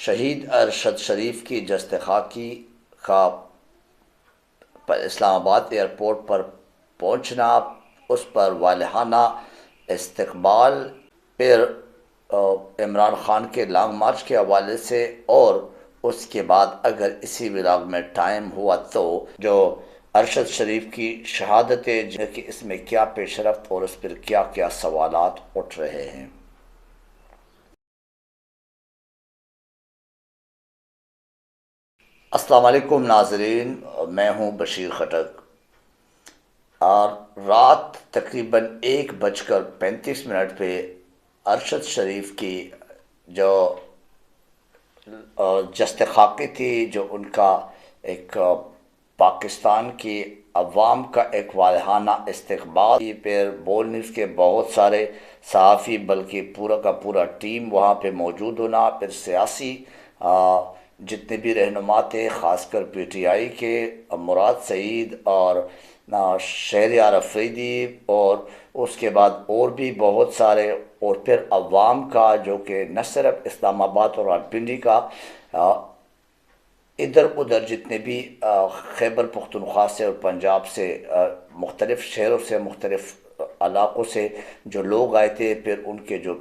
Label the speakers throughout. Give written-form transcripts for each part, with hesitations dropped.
Speaker 1: شہید ارشد شریف کی جسد خاکی کا اسلام آباد ایئرپورٹ پر پہنچنا، اس پر والہانہ استقبال، پھر عمران خان کے لانگ مارچ کے حوالے سے، اور اس کے بعد اگر اسی ولاگ میں ٹائم ہوا تو جو ارشد شریف کی شہادت ہے کہ اس میں کیا پیش رفت اور اس پر کیا کیا سوالات اٹھ رہے ہیں۔ السلام علیکم ناظرین، میں ہوں بشیر خٹک، اور رات تقریباً 1:35 پہ ارشد شریف کی جو جسد خاکی تھی، جو ان کا ایک پاکستان کی عوام کا ایک والہانہ استقبال، پھر بول نیوز کے بہت سارے صحافی بلکہ پورا کا پورا ٹیم وہاں پہ موجود ہونا، پھر سیاسی جتنے بھی رہنما تھے، خاص کر پی ٹی آئی کے مراد سعید اور شہریار افریدی، اور اس کے بعد اور بھی بہت سارے، اور پھر عوام کا جو کہ نہ صرف اسلام آباد اور راولپنڈی کا، ادھر ادھر جتنے بھی خیبر پختونخوا سے اور پنجاب سے، مختلف شہروں سے، مختلف علاقوں سے جو لوگ آئے تھے، پھر ان کے جو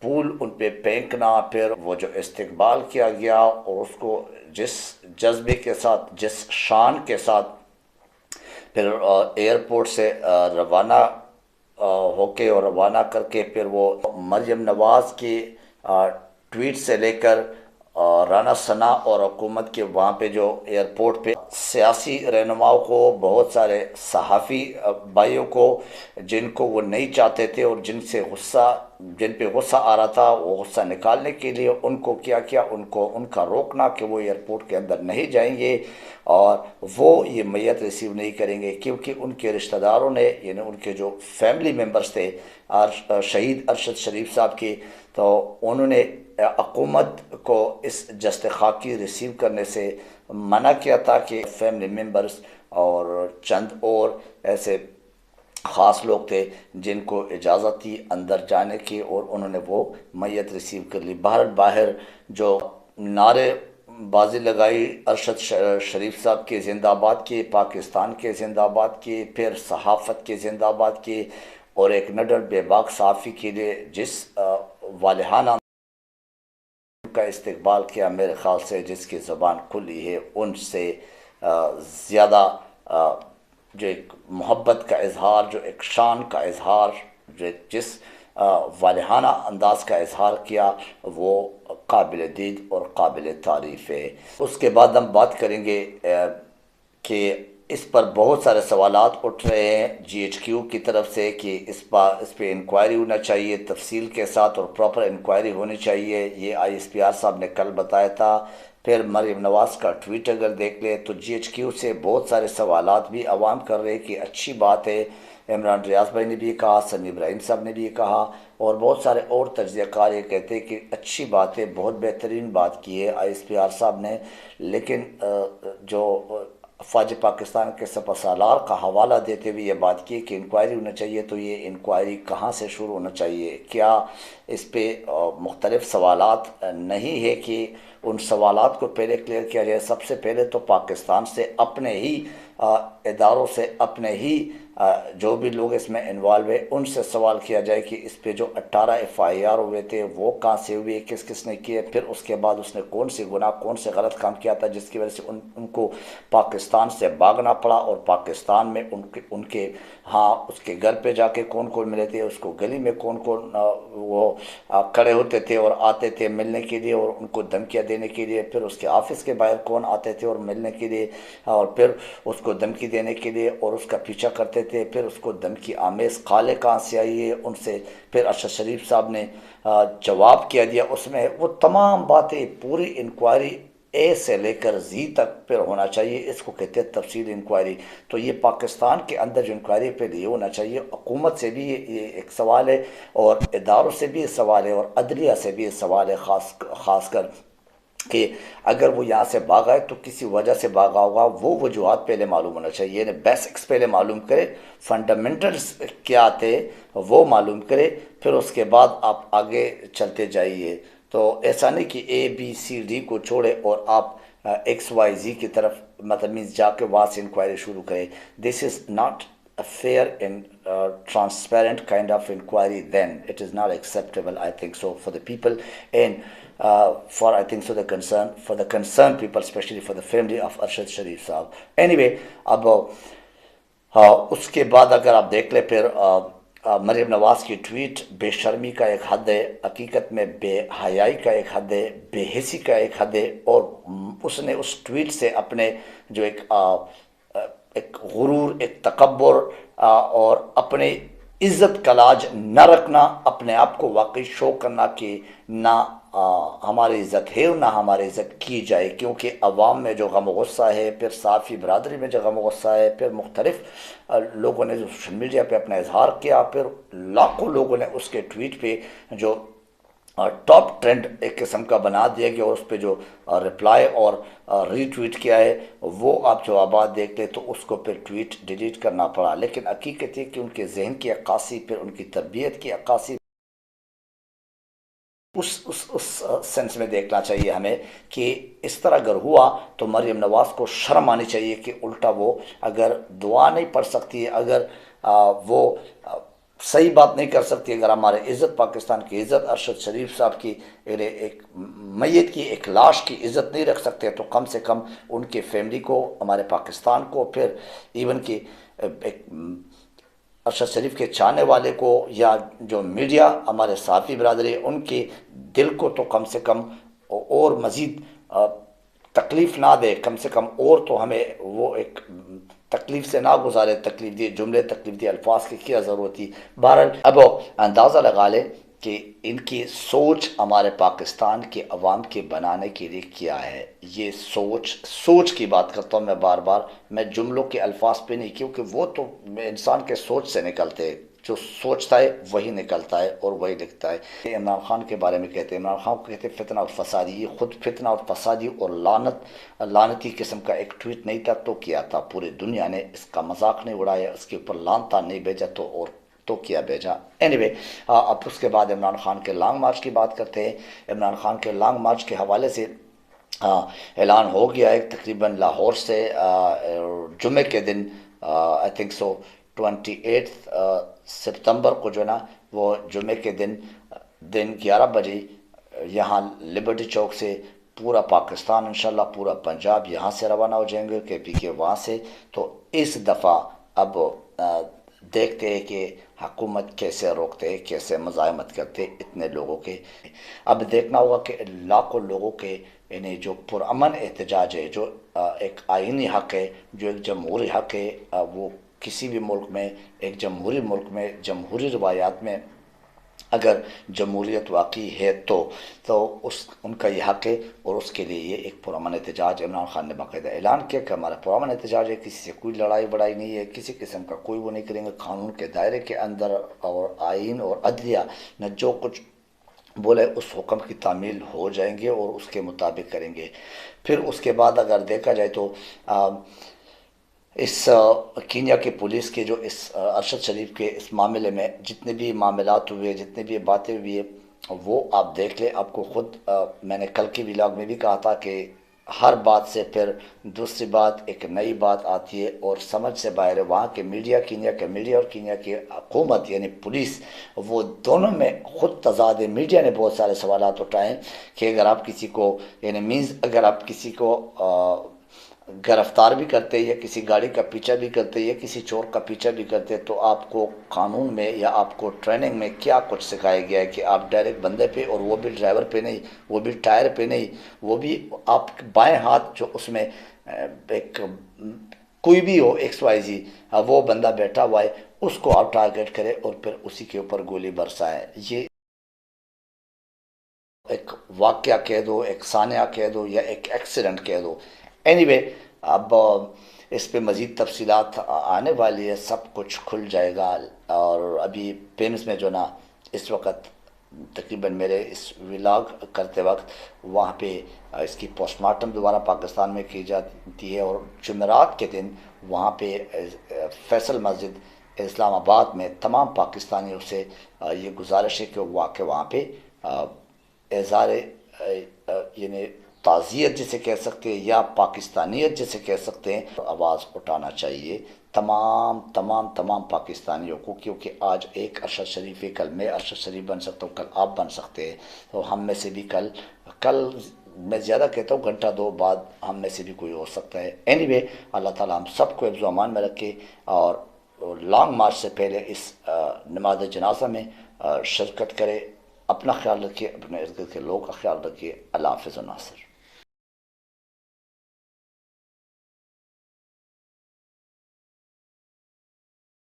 Speaker 1: پھول ان پہ پھینکنا، پھر وہ جو استقبال کیا گیا، اور اس کو جس جذبے کے ساتھ، جس شان کے ساتھ پھر ایئرپورٹ سے روانہ ہو کے اور روانہ کر کے، پھر وہ مریم نواز کی ٹویٹ سے لے کر رانا ثنا اور حکومت کے وہاں پہ جو ایئرپورٹ پہ سیاسی رہنماؤں کو، بہت سارے صحافی بھائیوں کو جن کو وہ نہیں چاہتے تھے اور جن پہ غصہ آ رہا تھا، وہ غصہ نکالنے کے لیے ان کو کیا ان کا روکنا کہ وہ ایئرپورٹ کے اندر نہیں جائیں گے اور وہ یہ میت ریسیو نہیں کریں گے، کیونکہ ان کے رشتہ داروں نے، یعنی ان کے جو فیملی ممبرز تھے شہید ارشد شریف صاحب کی، تو انہوں نے حکومت کو اس جسد خاکی ریسیو کرنے سے منع کیا تھا کہ فیملی ممبرز اور چند اور ایسے خاص لوگ تھے جن کو اجازت تھی اندر جانے کی، اور انہوں نے وہ میت ریسیو کر لی۔ باہر جو نعرے بازی لگائی ارشد شریف صاحب کے زندہ آباد کی، پاکستان کے زندہ آباد کی، پھر صحافت کے زندہ آباد کی، اور ایک نڈر بے باک صحافی کے لیے جس والہانہ کا استقبال کیا، میرے خیال سے جس کی زبان کھلی ہے ان سے زیادہ جو ایک محبت کا اظہار، جو ایک شان کا اظہار، جس والہانہ انداز کا اظہار کیا، وہ قابل دید اور قابل تعریف ہے۔ اس کے بعد ہم بات کریں گے کہ اس پر بہت سارے سوالات اٹھ رہے ہیں جی ایچ کیو کی طرف سے کہ اس پہ انکوائری ہونا چاہیے تفصیل کے ساتھ، اور پراپر انکوائری ہونی چاہیے، یہ آئی ایس پی آر صاحب نے کل بتایا تھا۔ پھر مریم نواز کا ٹویٹ اگر دیکھ لیں تو جی ایچ کیو سے بہت سارے سوالات بھی عوام کر رہے کہ اچھی بات ہے، عمران ریاض بھائی نے بھی کہا، سمیع ابراہیم صاحب نے بھی کہا، اور بہت سارے اور تجزیہ کار یہ کہتے ہیں کہ اچھی بات ہے، بہت بہترین بات کی ہے آئی ایس پی آر صاحب نے، لیکن جو افواج پاکستان کے سپہ سالار کا حوالہ دیتے ہوئے یہ بات کی کہ انکوائری ہونا چاہیے، تو یہ انکوائری کہاں سے شروع ہونا چاہیے؟ کیا اس پہ مختلف سوالات نہیں ہے کہ ان سوالات کو پہلے کلیئر کیا جائے؟ سب سے پہلے تو پاکستان سے، اپنے ہی اداروں سے، اپنے ہی جو بھی لوگ اس میں انوالو ہیں ان سے سوال کیا جائے کہ اس پہ جو 18 ایف آئی آر ہوئے تھے وہ کہاں سے ہوئے، کس کس نے کیے، پھر اس کے بعد اس نے کون سی گناہ، کون سے غلط کام کیا تھا جس کی وجہ سے ان کو پاکستان سے بھاگنا پڑا، اور پاکستان میں ان کے ہاں اس کے گھر پہ جا کے کون کون ملے تھے، اس کو گلی میں کون کون وہ کھڑے ہوتے تھے اور آتے تھے ملنے کے لیے اور ان کو دھمکیاں دینے کے لیے، پھر اس کے آفس کے باہر کون آتے تھے اور ملنے کے لیے اور پھر اس کو دھمکی دینے کے لیے اور اس کا پیچھا کرتے تھے، پھر اس کو دھمکی آمیز کالیں کہاں سے آئی ہے ان سے، پھر ارشد شریف صاحب نے جواب کیا دیا اس میں، وہ تمام باتیں پوری انکوائری اے سے لے کر زی تک پھر ہونا چاہیے، اس کو کہتے ہیں تفصیل انکوائری۔ تو یہ پاکستان کے اندر جو انکوائری پہ یہ ہونا چاہیے، حکومت سے بھی یہ ایک سوال ہے اور اداروں سے بھی یہ سوال ہے اور عدلیہ سے بھی یہ سوال ہے، خاص کر کہ اگر وہ یہاں سے بھاگا ہے تو کسی وجہ سے بھاگا ہوگا، وہ وجوہات پہلے معلوم ہونا چاہیے، یعنی بیسکس پہلے معلوم کرے، فنڈامنٹلز کیا تھے وہ معلوم کرے، پھر اس کے بعد آپ آگے چلتے جائیے۔ تو ایسا نہیں کہ اے بی سی ڈی کو چھوڑے اور آپ ایکس وائی زی کی طرف مطلب مینس جا کے وہاں سے انکوائری شروع کرے. This is not a fair and transparent kind of inquiry. Then it is not acceptable, I think so, for the people, and for I think so the concerned people, especially for the family of Arshad Sharif Saab. Anyway, اب اس کے بعد اگر آپ دیکھ لیں پھر مریم نواز کی tweet بے شرمی کا ایک حد ہے، حقیقت میں بے حیائی کا ایک حد ہے، بے حسی کا ایک حد ہے، اور اس نے اس ٹویٹ سے اپنے جو ایک غرور، ایک تکبر اور اپنے عزت کا لاج نہ رکھنا، اپنے آپ کو واقعی شو کرنا کہ نہ ہماری عزت ہے اور نہ ہماری عزت کی جائے، کیونکہ عوام میں جو غم و غصہ ہے، پھر صحافی برادری میں جو غم و غصہ ہے، پھر مختلف لوگوں نے جو سوشل میڈیا پہ اپنا اظہار کیا، پھر لاکھوں لوگوں نے اس کے ٹویٹ پہ جو ٹاپ ٹرینڈ ایک قسم کا بنا دیا گیا، اور اس پہ جو رپلائی اور ری ٹویٹ کیا ہے وہ آپ جوابات دیکھ لیں تو اس کو پھر ٹویٹ ڈیلیٹ کرنا پڑا. لیکن حقیقت ہے کہ ان کے ذہن کی عکاسی، پھر ان کی تربیت کی عکاسی اس سینس میں دیکھنا چاہیے ہمیں کہ اس طرح اگر ہوا تو مریم نواز کو شرم آنی چاہیے کہ الٹا وہ اگر دعا نہیں پڑھ سکتی، اگر وہ صحیح بات نہیں کر سکتی، اگر ہمارے عزت، پاکستان کی عزت، ارشد شریف صاحب کی ایک میت کی، ایک لاش کی عزت نہیں رکھ سکتے، تو کم سے کم ان کے فیملی کو، ہمارے پاکستان کو، پھر ایون کہ ایک ارشد شریف کے چاہنے والے کو، یا جو میڈیا، ہمارے صحافی برادری، ان کے دل کو تو کم سے کم اور مزید تکلیف نہ دے، کم سے کم اور تو ہمیں وہ ایک تکلیف سے نہ گزارے، تکلیف دی جملے، تکلیف دی الفاظ کی کیا ضرورت تھی. بہرحال اب اندازہ لگا لے کہ ان کی سوچ ہمارے پاکستان کے عوام کے بنانے کے لیے کیا ہے. یہ سوچ کی بات کرتا ہوں میں بار بار، میں جملوں کے الفاظ پہ نہیں، کیونکہ وہ تو انسان کے سوچ سے نکلتے ہیں، جو سوچتا ہے وہی نکلتا ہے اور وہی لکھتا ہے. عمران خان کے بارے میں کہتے ہیں، عمران خان کو کہتے ہیں فتنہ اور فسادی. یہ خود فتنہ اور فسادی اور لعنتی قسم کا ایک ٹویٹ نہیں تھا تو کیا تھا، پورے دنیا نے اس کا مذاق نہیں اڑایا، اس کے اوپر لعنتاں نہیں بھیجا تو کیا بھیجا. اینی اب اس کے بعد عمران خان کے لانگ مارچ کی بات کرتے ہیں. عمران خان کے لانگ مارچ کے حوالے سے اعلان ہو گیا ہے تقریباً لاہور سے جمعے کے دن آئی تھنک سو 28 ستمبر کو جو ہے نا، وہ جمعے کے دن 11 بجے یہاں لبرٹی چوک سے پورا پاکستان، انشاءاللہ پورا پنجاب یہاں سے روانہ ہو جائیں گے، کے پی کے وہاں سے. تو اس دفعہ اب دیکھتے ہیں کہ حکومت کیسے روکتے ہیں، کیسے مزاحمت کرتے اتنے لوگوں کے. اب دیکھنا ہوگا کہ لاکھوں لوگوں کے یعنی جو پرامن احتجاج ہے، جو ایک آئینی حق ہے، جو ایک جمہوری حق ہے، وہ کسی بھی ملک میں، ایک جمہوری ملک میں، جمہوری روایات میں اگر جمہوریت واقعی ہے تو ان کا یہ حق ہے، اور اس کے لیے یہ ایک پرامن احتجاج. عمران خان نے باقاعدہ اعلان کیا کہ ہمارا پرامن احتجاج ہے، کسی سے کوئی لڑائی بڑائی نہیں ہے، کسی قسم کا کوئی وہ نہیں کریں گے، قانون کے دائرے کے اندر اور آئین اور عدلیہ نہ جو کچھ بولے اس حکم کی تعمیل ہو جائیں گے اور اس کے مطابق کریں گے. پھر اس کے بعد اگر دیکھا جائے تو اس کینیا کی پولیس کے جو اس ارشد شریف کے اس معاملے میں جتنے بھی معاملات ہوئے، جتنے بھی باتیں ہوئی، وہ آپ دیکھ لیں. آپ کو خود میں نے کل کے ولاگ میں بھی کہا تھا کہ ہر بات سے پھر دوسری بات، ایک نئی بات آتی ہے اور سمجھ سے باہر ہے. وہاں کے میڈیا، کینیا کے میڈیا اور کینیا کی حکومت یعنی پولیس، وہ دونوں میں خود تضاد ہے. میڈیا نے بہت سارے سوالات اٹھائے کہ اگر آپ کسی کو یعنی مینز اگر آپ کسی کو گرفتار بھی کرتے یا کسی گاڑی کا پیچھا بھی کرتے یا کسی چور کا پیچھا بھی کرتے، تو آپ کو قانون میں یا آپ کو ٹریننگ میں کیا کچھ سکھایا گیا ہے کہ آپ ڈائریکٹ بندے پہ، اور وہ بھی ڈرائیور پہ نہیں، وہ بھی ٹائر پہ نہیں، وہ بھی آپ بائیں ہاتھ جو اس میں ایک کوئی بھی ہو ایکس وائی زی، وہ بندہ بیٹھا ہوا ہے، اس کو آپ ٹارگیٹ کرے اور پھر اسی کے اوپر گولی برسائے. یہ ایک واقعہ کہہ دو، ایک سانحہ کہہ دو، یا ایک ایکسیڈنٹ کہہ دو. اینی وے اب اس پہ مزید تفصیلات آنے والی ہے، سب کچھ کھل جائے گا. اور ابھی پیمز میں جو نا اس وقت تقریباً میرے اس ولاگ کرتے وقت وہاں پہ اس کی پوسٹ مارٹم دوبارہ پاکستان میں کی جاتی ہے، اور جمعرات کے دن وہاں پہ فیصل مسجد اسلام آباد میں تمام پاکستانیوں سے یہ گزارش ہے کہ وہ آ کے وہاں پہ اظہار یعنی تعزیت جسے کہہ سکتے ہیں یا پاکستانیت جسے کہہ سکتے ہیں، آواز اٹھانا چاہیے تمام تمام تمام پاکستانیوں کو، کیونکہ آج ایک ارشد شریف ہے، کل میں ارشد شریف بن سکتا ہوں، کل آپ بن سکتے ہیں، تو ہم میں سے بھی کل میں زیادہ کہتا ہوں گھنٹہ دو بعد ہم میں سے بھی کوئی ہو سکتا ہے۔ اینی وے اللہ تعالیٰ ہم سب کو حفظ و امان میں رکھے، اور لانگ مارچ سے پہلے اس نماز جنازہ میں شرکت کرے۔ اپنا خیال رکھیے، اپنے ارد گرد کے لوگ کا خیال رکھیے۔ اللہ حافظ و ناصر۔